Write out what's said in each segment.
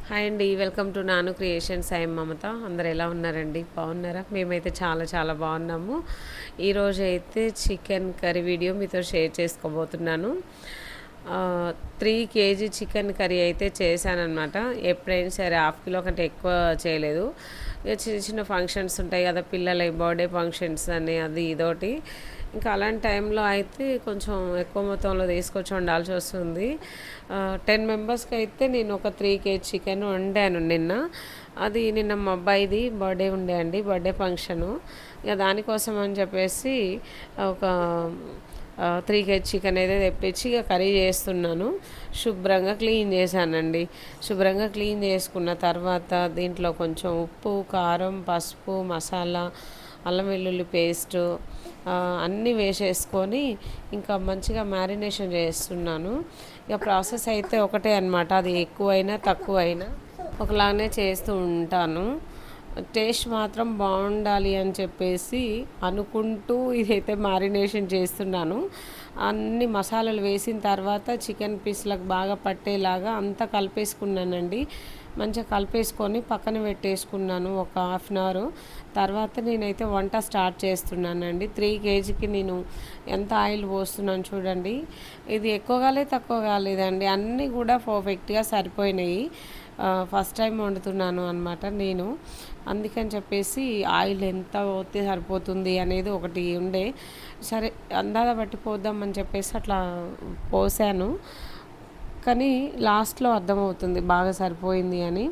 Hi అండి, welcome to నాను creations. I'm మమత. అందరు ఎలా ఉన్నారండి? బాగున్నారా? మేమైతే చాలా చాలా బాగున్నాము. ఈరోజు అయితే చికెన్ కర్రీ వీడియో మీతో షేర్ చేసుకోబోతున్నాను. 3 kg చికెన్ కర్రీ అయితే చేశానమాట. ఎప్పుడైనా సరే 1/2 కిలో కంటే ఎక్కువ చేయలేదు. ఇక చిన్న చిన్న ఫంక్షన్స్ ఉంటాయి కదా, పిల్లల బర్త్డే ఫంక్షన్స్ అని అది ఇదోటి. ఇంకా అలాంటి టైంలో అయితే కొంచెం ఎక్కువ మొత్తంలో తీసుకొచ్చి వండాల్సి వస్తుంది. 10 మెంబర్స్కి అయితే నేను ఒక 3 kg చికెన్ వండాను నిన్న. అది నిన్న మా అబ్బాయిది బర్త్డే ఉండే అండి, బర్త్డే ఫంక్షను. ఇక దానికోసం అని చెప్పేసి ఒక 3 kg చికెన్ అయితే తెప్పించి ఇక కర్రీ చేస్తున్నాను. శుభ్రంగా క్లీన్ చేశానండి. శుభ్రంగా క్లీన్ చేసుకున్న తర్వాత దీంట్లో కొంచెం ఉప్పు, కారం, పసుపు, మసాలా, అల్లం వెల్లుల్లి పేస్టు అన్నీ వేసేసుకొని ఇంకా మంచిగా మ్యారినేషన్ చేస్తున్నాను. ఇక ప్రాసెస్ అయితే ఒకటే అనమాట, అది ఎక్కువైనా తక్కువైనా ఒకలానే చేస్తూ ఉంటాను. టేస్ట్ మాత్రం బాగుండాలి అని చెప్పేసి అనుకుంటూ ఇదైతే మ్యారినేషన్ చేస్తున్నాను. అన్ని మసాలాలు వేసిన తర్వాత చికెన్ పీస్లకు బాగా పట్టేలాగా అంతా కలిపేసుకున్నానండి. మంచిగా కలిపేసుకొని పక్కన పెట్టేసుకున్నాను ఒక 1/2 అవర్. తర్వాత నేనైతే వంట స్టార్ట్ చేస్తున్నానండి. 3 kgకి నేను ఎంత ఆయిల్ పోస్తున్నాను చూడండి. ఇది ఎక్కువ కాలేదు, తక్కువ కాలేదండి, అన్నీ కూడా పర్ఫెక్ట్గా సరిపోయినాయి. ఫస్ట్ టైం వండుతున్నాను అనమాట నేను. అందుకని చెప్పేసి ఆయిల్ ఎంత పోతే సరిపోతుంది అనేది ఒకటి ఉండే. సరే అందాజ బట్టి పోద్దామని చెప్పేసి అట్లా పోసాను. కానీ లాస్ట్లో అర్థమవుతుంది బాగా సరిపోయింది అని.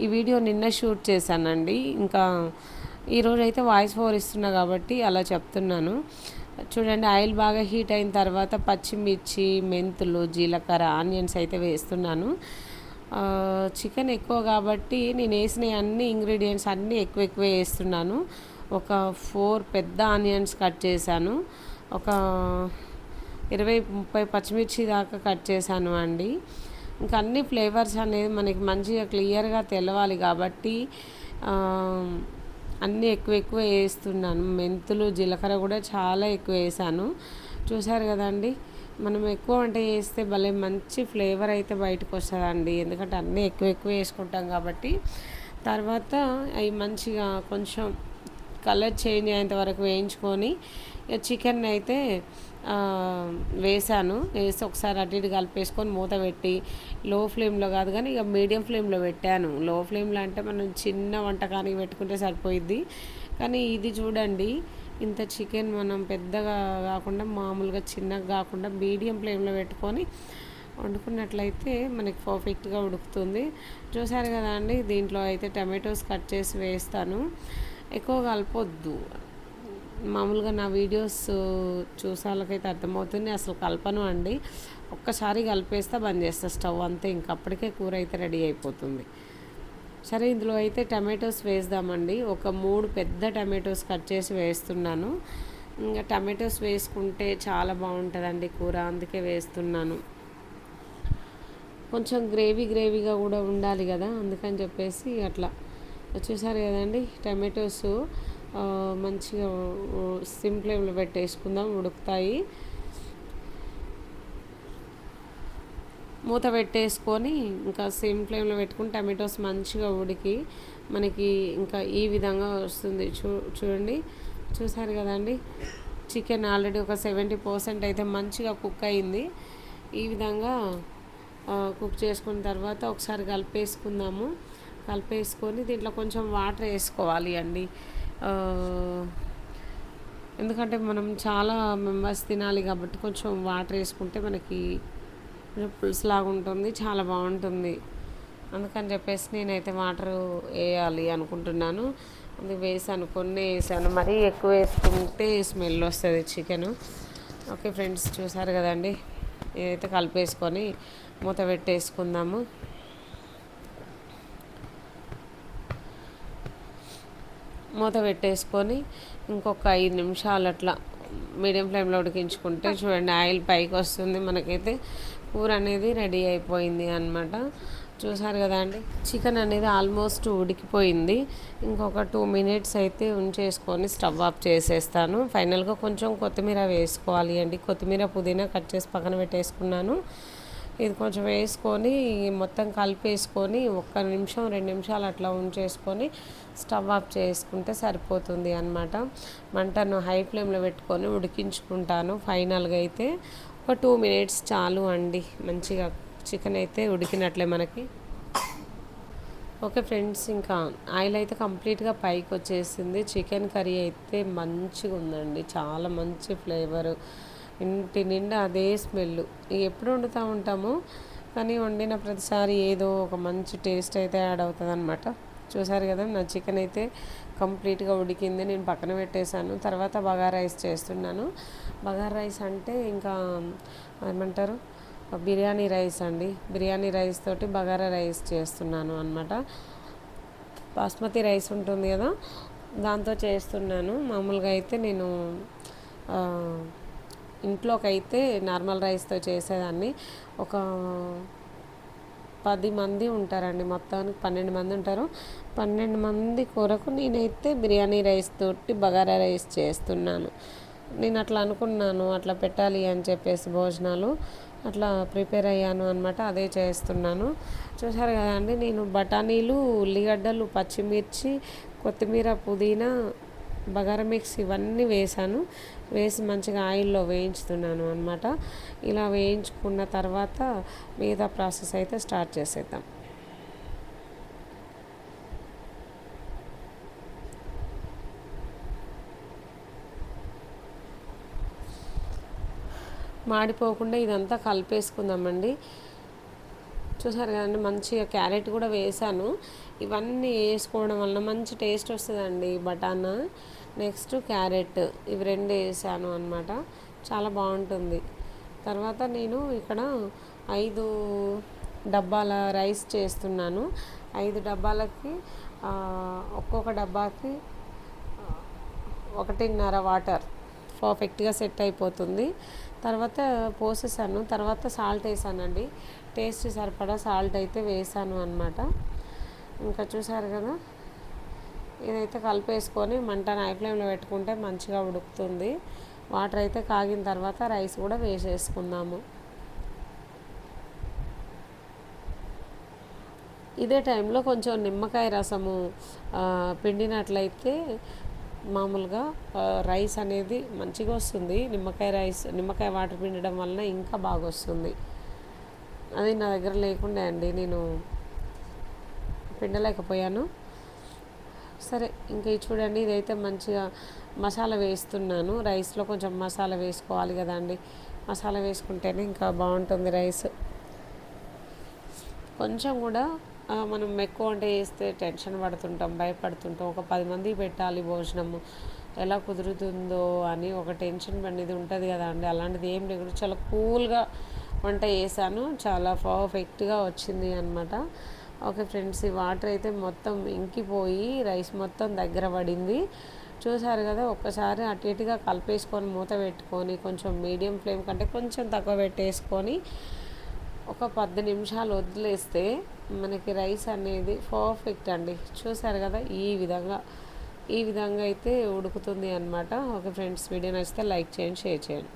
ఈ వీడియో నిన్న షూట్ చేశానండి. ఇంకా ఈరోజు అయితే వాయిస్ ఓవర్ ఇస్తున్నా కాబట్టి అలా చెప్తున్నాను. చూడండి, ఆయిల్ బాగా హీట్ అయిన తర్వాత పచ్చిమిర్చి, మెంతులు, జీలకర్ర, ఆనియన్స్ అయితే వేస్తున్నాను. చికెన్ ఎక్కువ కాబట్టి నేను వేసిన అన్ని ఇంగ్రీడియంట్స్ అన్నీ ఎక్కువ ఎక్కువ వేస్తున్నాను. ఒక 4 పెద్ద ఆనియన్స్ కట్ చేశాను. ఒక 20-30 పచ్చిమిర్చి దాకా కట్ చేశాను అండి. ఇంకా అన్ని ఫ్లేవర్స్ అనేది మనకి మంచిగా క్లియర్గా తెలవాలి కాబట్టి అన్నీ ఎక్కువ ఎక్కువ వేస్తున్నాను. మెంతులు, జీలకర్ర కూడా చాలా ఎక్కువ వేసాను. చూసారు కదండి, మనం ఎక్కువ వంట చేస్తే భలే మంచి ఫ్లేవర్ అయితే బయటకు వస్తుందండి. ఎందుకంటే అన్నీ ఎక్కువ ఎక్కువ వేసుకుంటాం కాబట్టి. తర్వాత అవి మంచిగా కొంచెం కలర్ చేంజ్ అయ్యేంత వరకు వేయించుకొని చికెన్ అయితే వేసాను. వేసి ఒకసారి అటు ఇటు కలిపేసుకొని మూత పెట్టి లో ఫ్లేమ్లో కాదు కానీ ఇక మీడియం ఫ్లేమ్లో పెట్టాను. లో ఫ్లేమ్లో అంటే మనం చిన్న వంటకానికి పెట్టుకుంటే సరిపోయిద్ది. కానీ ఇది చూడండి, ఇంత చికెన్ మనం పెద్దగా కాకుండా మామూలుగా చిన్నగా కాకుండా మీడియం ఫ్లేమ్లో పెట్టుకొని వండుకున్నట్లయితే మనకి పర్ఫెక్ట్గా ఉడుకుతుంది. చూసారు కదా అండి, దీంట్లో అయితే టమాటోస్ కట్ చేసి వేస్తాను. ఎక్కువ కలపొద్దు. మామూలుగా నా వీడియోస్ చూసే వాళ్ళకైతే అర్థమవుతుంది, అసలు కలపను అండి. ఒక్కసారి కలిపేస్తే బంద్ చేస్తా స్టవ్, అంతే. ఇంకప్పటికే కూర అయితే రెడీ అయిపోతుంది. సరే, ఇందులో అయితే టమాటోస్ వేద్దామండి. ఒక 3 పెద్ద టమాటోస్ కట్ చేసి వేస్తున్నాను. ఇంకా టమాటోస్ వేసుకుంటే చాలా బాగుంటుందండి కూర, అందుకే వేస్తున్నాను. కొంచెం గ్రేవీగా కూడా ఉండాలి కదా, అందుకని చెప్పేసి అట్లా. చూసారు కదండి, టమాటోస్ మంచిగా సిమ్ ఫ్లేమ్లో పెట్టేసుకుందాం, ఉడుకుతాయి. మూత పెట్టేసుకొని ఇంకా సిమ్ ఫ్లేమ్లో పెట్టుకుని టమాటోస్ మంచిగా ఉడికి మనకి ఇంకా ఈ విధంగా వస్తుంది. చూడండి, చూసారు కదండి, చికెన్ ఆల్రెడీ ఒక 70% అయితే మంచిగా కుక్ అయింది. ఈ విధంగా కుక్ చేసుకున్న తర్వాత ఒకసారి కలిపేసుకుందాము. కలిపేసుకొని దీంట్లో కొంచెం వాటర్ వేసుకోవాలి అండి. ఎందుకంటే మనం చాలా మెంబర్స్ తినాలి కాబట్టి కొంచెం వాటర్ వేసుకుంటే మనకి పులుసు లాగా ఉంటుంది, చాలా బాగుంటుంది. అందుకని చెప్పేసి నేనైతే వాటర్ వేయాలి అనుకుంటున్నాను. అది వేసాను, కొన్ని వేసాను. మరీ ఎక్కువ వేసుకుంటే స్మెల్ వస్తుంది చికెను. ఓకే ఫ్రెండ్స్, చూసారు కదండి, ఇదైతే కలిపేసుకొని మూత పెట్టేసుకుందాము. మూత పెట్టేసుకొని ఇంకొక 5 నిమిషాలు అట్లా మీడియం ఫ్లేమ్లో ఉడికించుకుంటే చూడండి, ఆయిల్ పైకి వస్తుంది. మనకైతే కూర అనేది రెడీ అయిపోయింది అనమాట. చూసారు కదా అండి, చికెన్ అనేది ఆల్మోస్ట్ ఉడికిపోయింది. ఇంకొక 2 మినిట్స్ అయితే ఉంచేసుకొని స్టవ్ ఆఫ్ చేసేస్తాను. ఫైనల్గా కొంచెం కొత్తిమీర వేసుకోవాలి అండి. కొత్తిమీర, పుదీనా కట్ చేసి పక్కన పెట్టేసుకున్నాను. ఇది కొంచెం వేసుకొని మొత్తం కలిపేసుకొని 1 నిమిషం 2 నిమిషాలు అట్లా ఉంచేసుకొని స్టవ్ ఆఫ్ చేసుకుంటే సరిపోతుంది అన్నమాట. మంటను హై ఫ్లేమ్లో పెట్టుకొని ఉడికించుకుంటాను. ఫైనల్గా అయితే ఒక 2 మినిట్స్ చాలు అండి. మంచిగా చికెన్ అయితే ఉడికినట్లే మనకి. ఓకే ఫ్రెండ్స్, ఇంకా ఆయిల్ అయితే కంప్లీట్గా పైకి వచ్చేసింది. చికెన్ కర్రీ అయితే మంచిగా ఉందండి, చాలా మంచి ఫ్లేవరు, ఇంటి నిండా అదే స్మెల్. ఎప్పుడు వండుతూ ఉంటాము కానీ వండిన ప్రతిసారి ఏదో ఒక మంచి టేస్ట్ అయితే యాడ్ అవుతుంది అనమాట. చూసారు కదా, నా చికెన్ అయితే కంప్లీట్గా ఉడికింది. నేను పక్కన పెట్టేశాను. తర్వాత బగారా రైస్ చేస్తున్నాను. బగారా రైస్ అంటే ఇంకా ఏమంటారు, బిర్యానీ రైస్ అండి. బిర్యానీ రైస్ తోటి బగారా రైస్ చేస్తున్నాను అనమాట. బాస్మతి రైస్ ఉంటుంది కదా, దాంతో చేస్తున్నాను. మామూలుగా అయితే నేను ఇంట్లోకి అయితే నార్మల్ రైస్తో చేసేదాన్ని. ఒక 10 మంది ఉంటారండి, మొత్తానికి 12 మంది ఉంటారు. 12 మంది కొరకు నేనైతే బిర్యానీ రైస్ తోటి బగారా రైస్ చేస్తున్నాను. నేను అట్లా అనుకున్నాను, అట్లా పెట్టాలి అని చెప్పేసి భోజనాలు అట్లా ప్రిపేర్ అయ్యాను అనమాట. అదే చేస్తున్నాను. చూసారు కదా అండి, నేను బఠానీలు, ఉల్లిగడ్డలు, పచ్చిమిర్చి, కొత్తిమీర, పుదీనా, బగారా మిక్స్ ఇవన్నీ వేసి మంచిగా ఆయిల్లో వేయించుతున్నాను అనమాట. ఇలా వేయించుకున్న తర్వాత మిగతా ప్రాసెస్ అయితే స్టార్ట్ చేసేద్దాం. మాడిపోకుండా ఇదంతా కలిపేసుకుందామండి. చూసారు కదండి, మంచిగా క్యారెట్ కూడా వేసాను. ఇవన్నీ వేసుకోవడం వలన మంచి టేస్ట్ వస్తుందండి. బటానా నెక్స్ట్ క్యారెట్ ఇవి 2 వేసాను అనమాట. చాలా బాగుంటుంది. తర్వాత నేను ఇక్కడ 5 డబ్బాల రైస్ చేస్తున్నాను. 5 డబ్బాలకి ఒక్కొక్క డబ్బాకి 1.5 వాటర్ పర్ఫెక్ట్గా సెట్ అయిపోతుంది. తర్వాత పోసేసాను. తర్వాత సాల్ట్ వేసానండి. టేస్ట్ సరిపడా సాల్ట్ అయితే వేసాను అనమాట. ఇంకా చూసారు కదా, ఇదైతే కలిపేసుకొని మంటను హై ఫ్లేమ్లో పెట్టుకుంటే మంచిగా ఉడుకుతుంది. వాటర్ అయితే కాగిన తర్వాత రైస్ కూడా వేసేసుకుందాము. ఇదే టైంలో కొంచెం నిమ్మకాయ రసము పిండినట్లయితే మామూలుగా రైస్ అనేది మంచిగా వస్తుంది. నిమ్మకాయ వాటర్ పిండడం వలన ఇంకా బాగా వస్తుంది. అది నా దగ్గర లేకుండే అండి, నేను పిండలేకపోయాను. సరే, ఇంకా ఇది చూడండి, ఇదైతే మంచిగా మసాలా వేస్తున్నాను. రైస్లో కొంచెం మసాలా వేసుకోవాలి కదా అండి, మసాలా వేసుకుంటేనే ఇంకా బాగుంటుంది రైస్. కొంచెం కూడా మనం ఎక్కువ వంట చేస్తే టెన్షన్ పడుతుంటాం, భయపడుతుంటాం. ఒక 10 మందికి పెట్టాలి భోజనము, ఎలా కుదురుతుందో అని ఒక టెన్షన్ అనేది ఉంటుంది కదా అండి. అలాంటిది ఏం లేకుండా చాలా కూల్గా వంట చేశాను. చాలా పర్ఫెక్ట్గా వచ్చింది అనమాట. ఓకే ఫ్రెండ్స్, ఈ వాటర్ అయితే మొత్తం ఇంకిపోయి రైస్ మొత్తం దగ్గర పడింది. చూసారు కదా, ఒక్కసారి అటు ఇటుగా కలిపేసుకొని మూత పెట్టుకొని కొంచెం మీడియం ఫ్లేమ్ కంటే కొంచెం తక్కువ పెట్టేసుకొని ఒక 10 నిమిషాలు వదిలేస్తే మనకి రైస్ అనేది పర్ఫెక్ట్ అండి. చూసారు కదా, ఈ విధంగా అయితే ఉడుకుతుంది అనమాట. ఓకే ఫ్రెండ్స్, వీడియో నచ్చితే లైక్ చేయండి, షేర్ చేయండి.